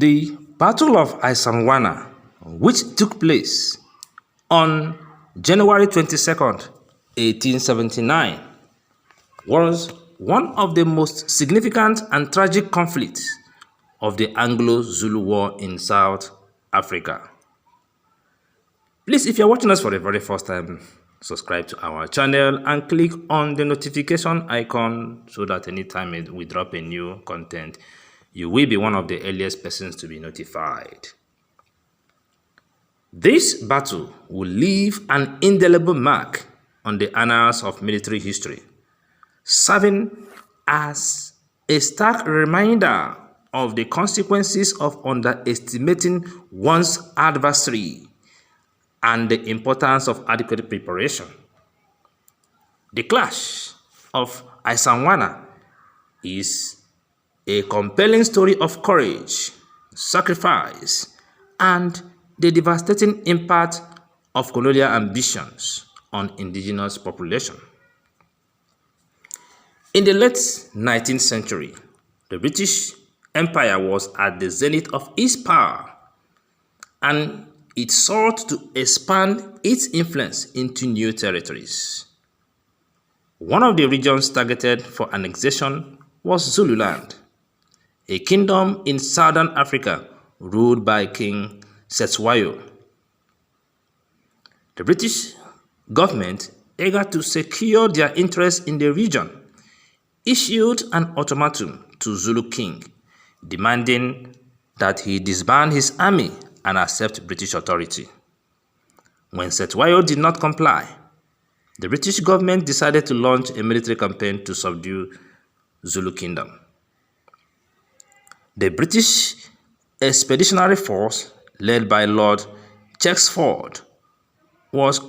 The Battle of Isandlwana, which took place on January 22nd, 1879, was one of the most significant and tragic conflicts of the Anglo-Zulu War in South Africa. Please, if you're watching us for the very first time, subscribe to our channel and click on the notification icon so that anytime we drop a new content, you will be one of the earliest persons to be notified. This battle will leave an indelible mark on the annals of military history, serving as a stark reminder of the consequences of underestimating one's adversary and the importance of adequate preparation. The Clash of Isandlwana is a compelling story of courage, sacrifice, and the devastating impact of colonial ambitions on indigenous population. In the late 19th century, the British Empire was at the zenith of its power, and it sought to expand its influence into new territories. One of the regions targeted for annexation was Zululand, a kingdom in southern Africa ruled by King Cetshwayo. The British government, eager to secure their interests in the region, issued an ultimatum to Zulu king, demanding that he disband his army and accept British authority. When Cetshwayo did not comply, the British government decided to launch a military campaign to subdue Zulu Kingdom. The British Expeditionary Force, led by Lord Chesterford, was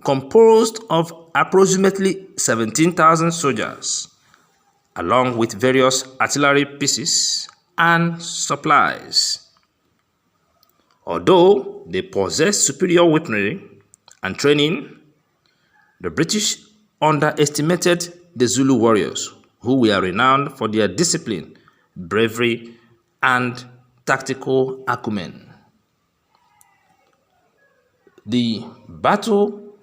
composed of approximately 17,000 soldiers, along with various artillery pieces and supplies. Although they possessed superior weaponry and training, the British underestimated the Zulu warriors, who were renowned for their discipline, bravery, and tactical acumen. The Battle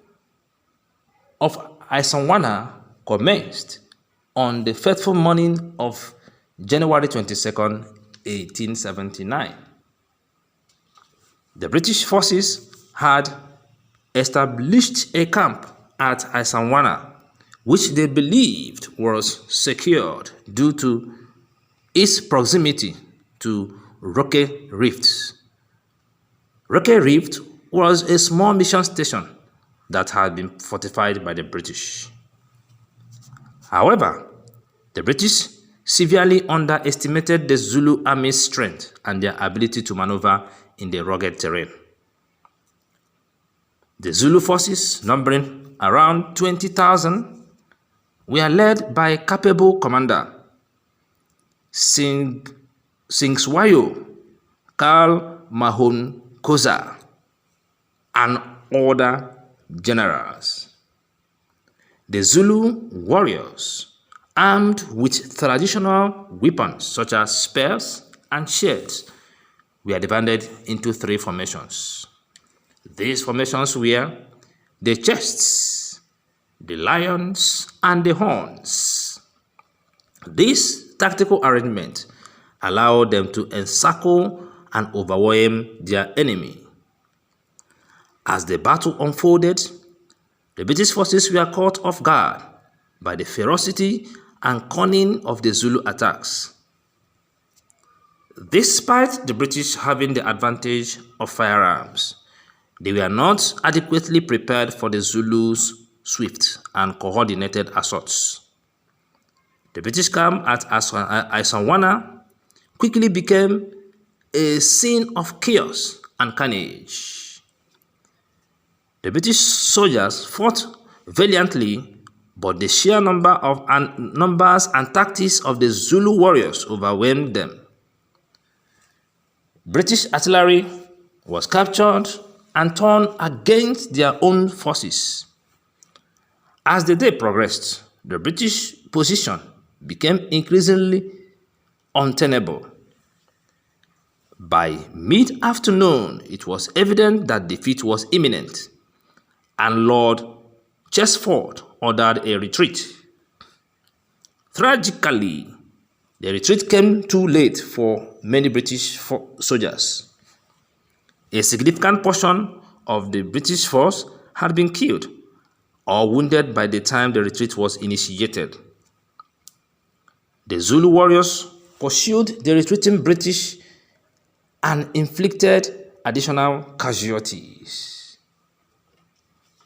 of Isandlwana commenced on the fateful morning of January 22nd, 1879. The British forces had established a camp at Isandlwana, which they believed was secured due to its proximity to Rock Rift. Rock Rift was a small mission station that had been fortified by the British. However, the British severely underestimated the Zulu army's strength and their ability to maneuver in the rugged terrain. The Zulu forces, numbering around 20,000, were led by capable commander Cetshwayo, Karl Mahonkoza, and other generals. The Zulu warriors, armed with traditional weapons such as spears and shields, were divided into three formations. These formations were the chests, the lions, and the horns. This tactical arrangement allowed them to encircle and overwhelm their enemy. As the battle unfolded, the British forces were caught off guard by the ferocity and cunning of the Zulu attacks. Despite the British having the advantage of firearms, they were not adequately prepared for the Zulus' swift and coordinated assaults. The British camp at Isandlwana quickly became a scene of chaos and carnage. The British soldiers fought valiantly, but the sheer numbers and tactics of the Zulu warriors overwhelmed them. British artillery was captured and turned against their own forces. As the day progressed, the British position became increasingly untenable. By mid-afternoon, it was evident that defeat was imminent, and Lord Chesterford ordered a retreat. Tragically, the retreat came too late for many British soldiers. A significant portion of the British force had been killed or wounded by the time the retreat was initiated. The Zulu warriors pursued the retreating British and inflicted additional casualties.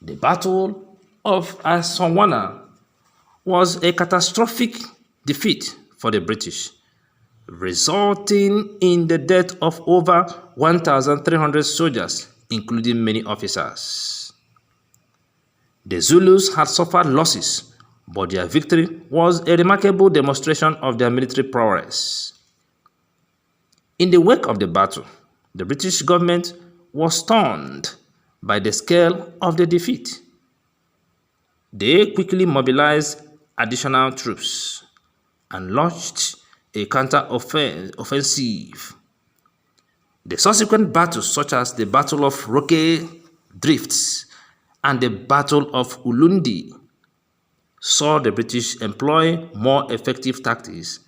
The Battle of Isandlwana was a catastrophic defeat for the British, resulting in the death of over 1,300 soldiers, including many officers. The Zulus had suffered losses, but their victory was a remarkable demonstration of their military prowess. In the wake of the battle, the British government was stunned by the scale of the defeat. They quickly mobilized additional troops and launched a counter-offensive. The subsequent battles, such as the Battle of Rock Drifts and the Battle of Ulundi, saw the British employ more effective tactics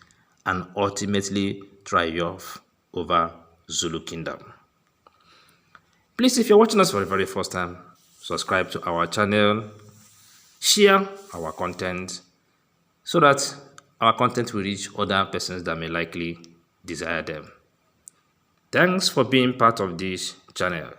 and ultimately triumph over Zulu Kingdom. Please, if you're watching us for the very first time, subscribe to our channel, share our content so that our content will reach other persons that may likely desire them. Thanks for being part of this channel.